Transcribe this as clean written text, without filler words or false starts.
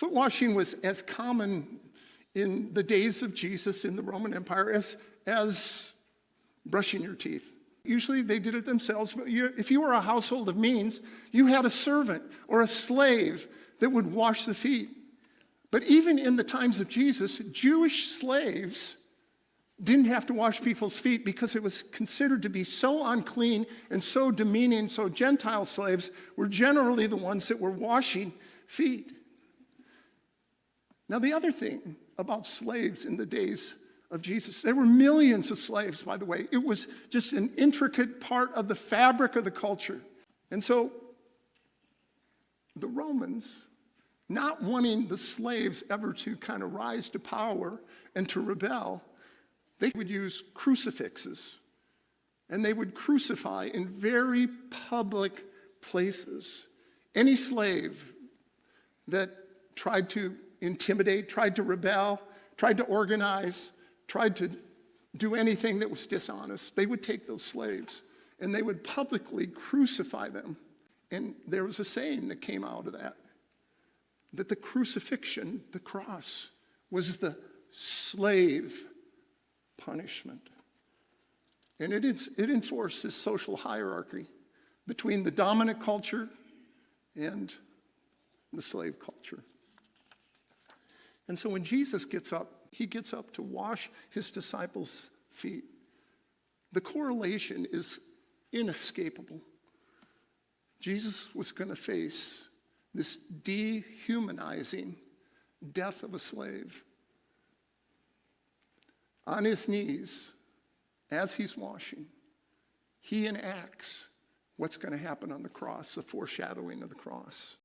Foot washing was as common in the days of Jesus in the Roman Empire as brushing your teeth. Usually they did it themselves, but if you were a household of means, you had a servant or a slave that would wash the feet. But even in the times of Jesus, Jewish slaves didn't have to wash people's feet because it was considered to be so unclean and so demeaning, so Gentile slaves were generally the ones that were washing feet. Now, the other thing about slaves in the days of Jesus, there were millions of slaves, by the way. It was just an intricate part of the fabric of the culture. And so the Romans, not wanting the slaves ever to kind of rise to power and to rebel, they would use crucifixes, and they would crucify in very public places any slave that tried to intimidate, tried to rebel, tried to organize, tried to do anything that was dishonest. They would take those slaves and they would publicly crucify them. And there was a saying that came out of that the crucifixion, the cross, was the slave punishment. And it enforced this social hierarchy between the dominant culture and the slave culture. And so when Jesus gets up, he gets up to wash his disciples' feet. The correlation is inescapable. Jesus was going to face this dehumanizing death of a slave. On his knees, as he's washing, he enacts what's going to happen on the cross, the foreshadowing of the cross.